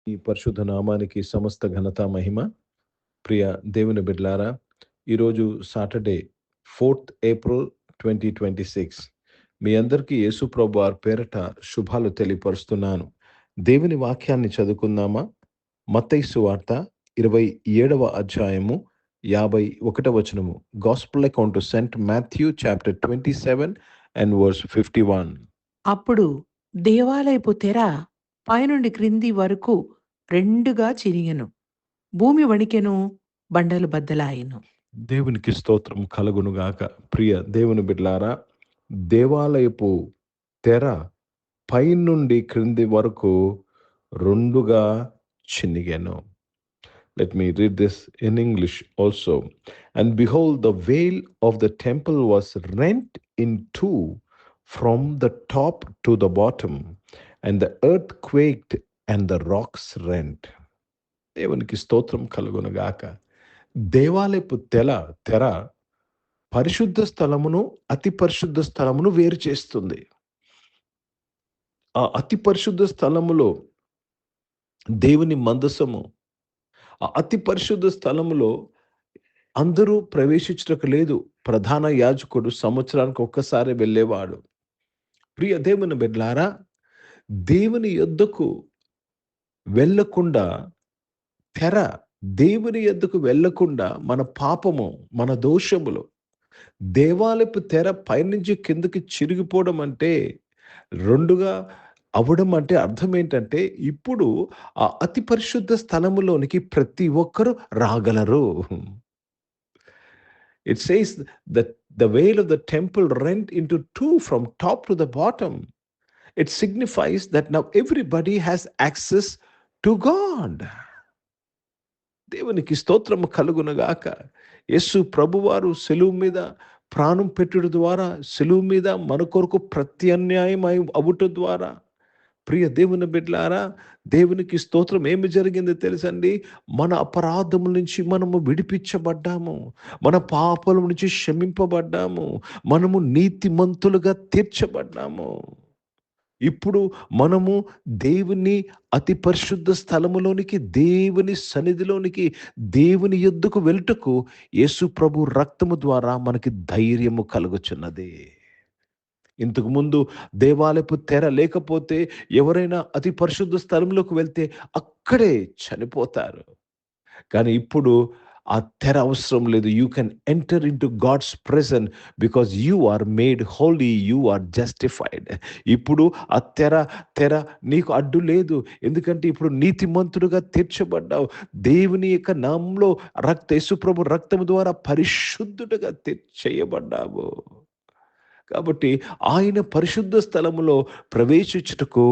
ఈ పరిశుద్ధ నామానికి సమస్త ఘనత మహిమ. ప్రియ దేవుని బిడ్డలారా, ఈరోజు సాటర్డే 4th ఏప్రిల్ 2026. మీ అందరికీ యేసు ప్రభు వారి పేరట శుభాలు తెలియపరుస్తున్నాను. దేవుని వాక్యాన్ని చదువుకుందామా? మత్తయి సువార్త 27వ అధ్యాయము 51వ వచనము. Gospel account to Saint Matthew chapter 27 and verse 51. అప్పుడు దేవాలయపు తెర పైనుండి క్రింది వరకు రెండుగా చిరిగెను, భూమి వణికెను, బండలు బద్దలాయెను. దేవునికి స్తోత్రం కలుగునుగాక. ప్రియ దేవుని బిడ్డలారా, దేవాలయపు తెర పైనుండి క్రింది వరకు రెండుగా చినిగెను. Let me read this in English also. And behold, the veil of the temple was rent in two from the top to the bottom, and the earth quaked and the rocks rent. దేవునికి స్తోత్రం కలుగునుగాక. దేవాలయపు తెర పరిశుద్ధ స్థలమును అతి పరిశుద్ధ స్థలమును వేరు చేస్తుంది. ఆ అతి పరిశుద్ధ స్థలములో దేవుని మందసము, ఆ అతి పరిశుద్ధ స్థలములో అందరూ ప్రవేశించటకు లేదు. ప్రధాన యాజకుడు సంవత్సరానికి ఒక్కసారి వెళ్ళేవాడు. ప్రియ దేవుని బిడ్డలారా, దేవుని యొద్దకు వెళ్ళకుండా తెర, దేవుని యొద్దకు వెళ్ళకుండా మన పాపము, మన దోషములు, దేవాలయపు తెర పైనుంచి కిందకి చిరిగిపోవడం అంటే, రెండుగా అవడం అంటే అర్థం ఏంటంటే, ఇప్పుడు ఆ అతి పరిశుద్ధ స్థలములోనికి ప్రతి ఒక్కరు రాగలరు. It says that the veil of the temple rent into two from top to the bottom. It signifies that now everybody has access to God. దేవునికి స్తోత్రము కలుగునుగాక. యేసు ప్రభువారు సెలువు మీద ప్రాణం పెట్టుడు ద్వారా, సెలువు మీద మన కొరకు ప్రత్యామ్నాయం అవుట ద్వారా, ప్రియ దేవుని బిడ్డలారా, దేవునికి స్తోత్రం. ఏమి జరిగింది తెలుసండి? మన అపరాధముల నుంచి మనము విడిపించబడ్డాము, మన పాపల నుంచి క్షమింపబడ్డాము, మనము నీతిమంతులుగా తీర్చబడ్డాము. ఇప్పుడు మనము దేవుని అతి పరిశుద్ధ స్థలములోనికి, దేవుని సన్నిధిలోనికి, దేవుని యొద్దకు వెళ్ళుటకు యేసు ప్రభు రక్తము ద్వారా మనకి ధైర్యము కలుగుచున్నది. ఇంతకు ముందు దేవాలయపు తెర లేకపోతే ఎవరైనా అతి పరిశుద్ధ స్థలంలోకి వెళ్తే అక్కడే చనిపోతారు. కానీ ఇప్పుడు ఆ తెర అవసరం లేదు. You can enter into God's presence because you are made holy, you are justified. ఇప్పుడు ఆ తెర నీకు అడ్డు లేదు. ఎందుకంటే ఇప్పుడు నీతిమంతుడుగా తీర్చబడ్డావు. దేవుని యొక్క నామంలో యేసుప్రభు రక్తము ద్వారా పరిశుద్ధుడుగా చేయబడ్డావు. కాబట్టి ఆయన పరిశుద్ధ స్థలములో ప్రవేశించుటకు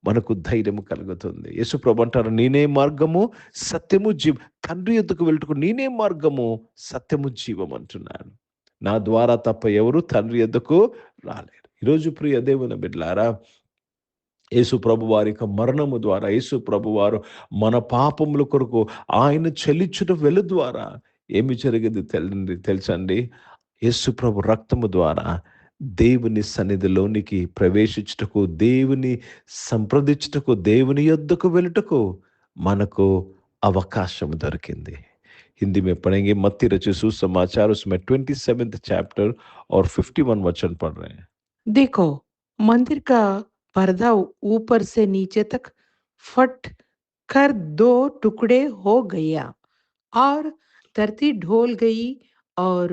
మనకు ధైర్యము కలుగుతుంది. యేసుప్రభు అంటారు, నేనే మార్గము, సత్యము, జీవం. తండ్రి యొద్దకు వెళ్ళుటకు నేనే మార్గము, సత్యము, జీవం అంటున్నాను. నా ద్వారా తప్ప ఎవరు తండ్రి యొద్దకు రాలేరు. ఈరోజు ప్రియ దేవుని బిడ్డలారా, యేసు ప్రభు వారి యొక్క మరణము ద్వారా, యేసు ప్రభు వారు మన పాపముల కొరకు ఆయన చెల్లించుట వెలు ద్వారా ఏమి జరిగింది తెలుసండి? యేసు ప్రభు రక్తము ద్వారా దేవుని సన్నిధిలోనికి ప్రవేశించుటకు, దేవుని సంప్రదించుటకు, దేవుని యొద్దకు వెళ్ళుటకు మనకు అవకాశం దొరికింది. हिंदी में पढ़ेंगे। मत्ती रचित सुसमाचार, उसमें 27th चैप्टर और 51 वचन पढ़ रहे हैं। देखो, मंदिर का पर्दा ऊपर से नीचे तक फट कर 2 टुकड़े हो गया और धरती ढोल गई और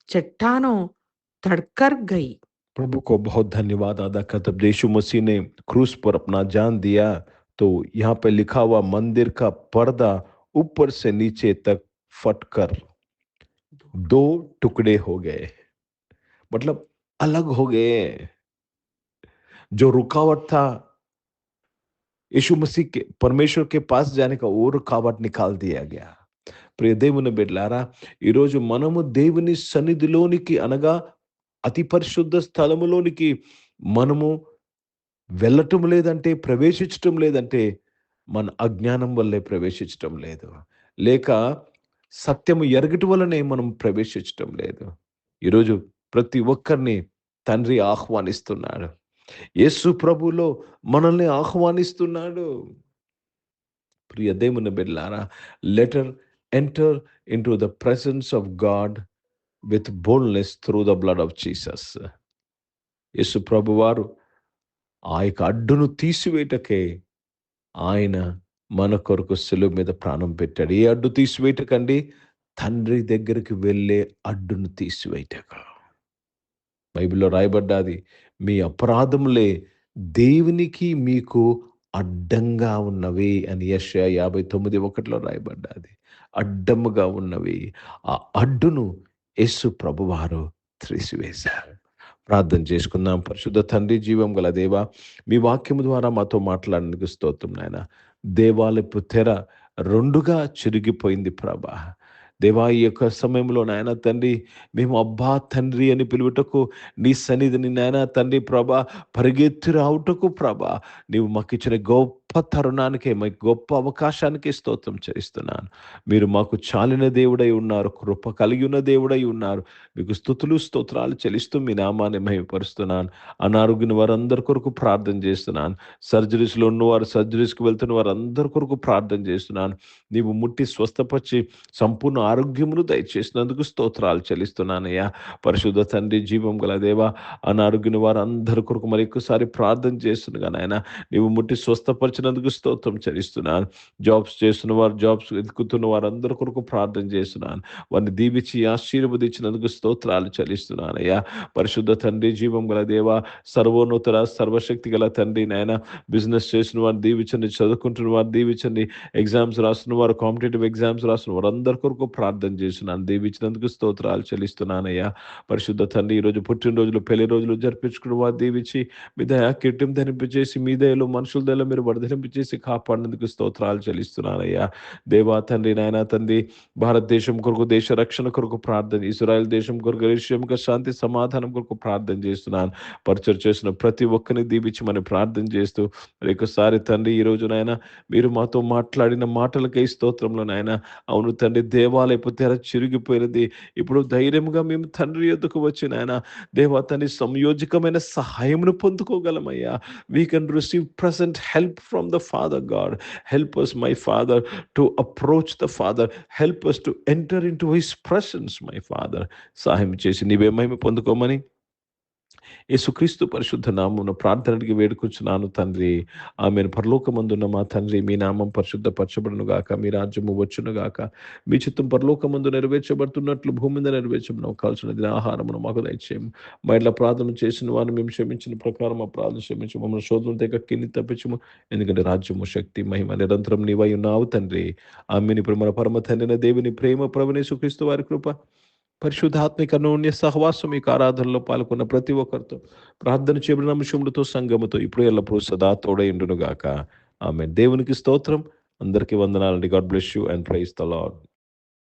चट्टानों धड़कर गई। प्रभु को बहुत धन्यवाद अदा करते। जब यीशु मसीह ने क्रूस पर अपना जान दिया तो यहाँ पे लिखा हुआ मंदिर का पर्दा ऊपर से नीचे तक फटकर 2 टुकड़े हो गए, मतलब अलग हो गए। जो रुकावट था यीशु मसीह के, परमेश्वर के पास जाने का, वो रुकावट निकाल दिया गया। ప్రియ దేవుని బిడ్డలారా, ఈరోజు మనము దేవుని సన్నిధిలోనికి, అనగా అతి పరిశుద్ధ స్థలములోనికి మనము వెళ్ళటం లేదంటే, ప్రవేశించటం లేదంటే మన అజ్ఞానం వల్లే ప్రవేశించటం లేదు, లేక సత్యము ఎరగటి వల్లనే మనం ప్రవేశించటం లేదు. ఈరోజు ప్రతి ఒక్కరిని తండ్రి ఆహ్వానిస్తున్నాడు. యేసు ప్రభువులో మనల్ని ఆహ్వానిస్తున్నాడు. ప్రియ దేవుని బిడ్డలారా, let us enter into the presence of God with boldness through the blood of Jesus. యేసు ప్రభువారు ఆ యొక్క అడ్డును తీసివేయటకే ఆయన మన కొరకు శిలువ మీద ప్రాణం పెట్టాడు. ఏ అడ్డు తీసివేయటకండి? తండ్రి దగ్గరికి వెళ్ళే అడ్డును తీసివేయటకు. బైబిల్లో రాయబడ్డాది, మీ అపరాధములే దేవునికి మీకు అడ్డంగా ఉన్నవి అని యెషయా 59:1 రాయబడ్డాది. అడ్డముగా ఉన్నవి. ఆ అడ్డును యేసు ప్రభువారు త్రీసివేశారు. ప్రార్థన చేసుకుందాం. పరిశుద్ధ తండ్రి, జీవం గల దేవా, మీ వాక్యము ద్వారా మాతో మాట్లాడినందుకు స్తోత్రం నాయన. దేవాలయపు తెర రెండుగా చిరిగిపోయింది ప్రభా. దేవా, ఈ యొక్క సమయంలో నాయన తండ్రి, మేము అబ్బా తండ్రి అని పిలువుటకు నీ సన్నిధిని నాయన తండ్రి ప్రభా పరిగెత్తి రావుటకు ప్రభా నీవు మాకు ఇచ్చిన గొప్ప తరుణానికే, మాకు గొప్ప అవకాశానికే స్తోత్రం చేస్తున్నాను. మీరు మాకు చాలిన దేవుడై ఉన్నారు, కృప కలిగి ఉన్న దేవుడై ఉన్నారు. మీకు స్తుతులు స్తోత్రాలు చెల్లిస్తూ మీ నామాన్ని మహిమపరుస్తున్నాను. అనారోగ్యం వారందరి కొరకు ప్రార్థన చేస్తున్నాను. సర్జరీస్లో ఉన్నవారు, సర్జరీస్కి వెళ్తున్న వారు అందరి కొరకు ప్రార్థన చేస్తున్నాను. నీవు ముట్టి స్వస్థపరిచి సంపూర్ణ ఆరోగ్యమును దయచేసినందుకు స్తోత్రాలు చెల్లిస్తున్నానయ్యా. పరిశుద్ధ తండ్రి, జీవం గల దేవా, అనారోగ్యం వారు అందరి కొరకు మరి ఎక్కువసారి ప్రార్థన చేస్తుండగా నాయన నీవు ముట్టి స్వస్థపరిచినందుకు స్తోత్రం చెల్లిస్తున్నాను. జాబ్స్ చేస్తున్న వారు, జాబ్స్ వెతుకుతున్న వారు అందరి కొరకు ప్రార్థన చేస్తున్నాను. వారిని దీవించి ఆశీర్వదించినందుకు స్తోత్రాలు చెల్లిస్తున్నానయ్యా. పరిశుద్ధ తండ్రి, జీవం గల దేవా, సర్వోన్నతుల సర్వశక్తి గల తండ్రి నాయన, బిజినెస్ చేసిన వారిని దీవించండి, చదువుకుంటున్న వారిని దీవించండి, ఎగ్జామ్స్ రాస్తున్న వారు, కాంపిటేటివ్ ఎగ్జామ్స్ రాస్తున్న వారు అందరి కొరకు ప్రార్థన చేస్తున్నాను. దీవించినందుకు స్తోత్రాలు చెల్లిస్తున్నానయ్యా. పరిశుద్ధ తండ్రి, ఈరోజు పుట్టినరోజులు, పెళ్లి రోజులు జరిపించుకున్న వారు దీవించి మీ దయా కిరీటం ధరింపచేసి, మీ దయలో మనుషుల దయలో మీరు వర్ధలింపచేసి కాపాడినందుకు స్తోత్రాలు చెల్లిస్తున్నానయ్యా. దేవా తండ్రి, నాయన తండ్రి, భారతదేశం కొరకు, దేశ రక్షణ కొరకు ప్రార్థన, ఇశ్రాయేల్ దేశం కొరకు, దేశంగా శాంతి సమాధానం కొరకు ప్రార్థన చేస్తున్నాను. పరిచయం చేసిన ప్రతి ఒక్కరిని దీవించి మనం ప్రార్థన చేస్తూ మరి ఒకసారి తండ్రి, ఈ రోజు నాయన మీరు మాతో మాట్లాడిన మాటలకై స్తోత్రంలో నాయన. అవును తండ్రి, దేవాలయపు తెర చిరిగిపోయినది. ఇప్పుడు ధైర్యంగా మేము తండ్రి యొద్దకు వచ్చి నాయన దేవా తండ్రి సంయోజకమైన సహాయమును పొందుకోగలమయ్యా. We can receive present help from the Father God. Help us, my Father, to approach the Father. Help us to enter into His presence, my Father. సహాయం చేసి నీవే మహిమ పొందుకోమని యేసుక్రీస్తు పరిశుద్ధ నామమున ప్రార్థనకి వేడుకొచ్చున్నాను తండ్రి. ఆమెను. పరలోకమందున్న మా తండ్రి, మీ నామం పరిశుద్ధపరచబడును గాక, మీ రాజ్యము వచ్చును గాక, మీ చిత్తం పరలోకమందు నెరవేర్చబడుతున్నట్లు భూమి మీద నెరవేర్చబడును. కావాల్సిన దిన ఆహారమును మాకు దయచేయము. మా ఇంట్లో ప్రార్థన చేసిన వారిని మేము క్షమించిన ప్రకారం మా ప్రార్థన క్షమించము. మమ్మల్ని శోధన తెగ కింది తప్పించము. ఎందుకంటే రాజ్యము, శక్తి, మహిమ నిరంతరం నీవై ఉన్నావు తండ్రి. ఆమెను. ఇప్పుడు మన పరమ తండ్రిన దేవుని ప్రేమ, ప్రభువైన యేసుక్రీస్తు వారి కృప, పరిశుద్ధాత్మిక అన్యోన్య సహవాసం, ఈ ఆరాధనలో పాల్గొన్న ప్రతి ఒక్కరితో, ప్రార్థన చేయబడిన అంశములతో, సంఘముతో ఇప్పుడు ఎల్లప్పుడూ సదా తోడై ఉండును గాక. ఆమేన్. దేవునికి స్తోత్రం. అందరికీ వందనాలండి. God bless you and praise the lord.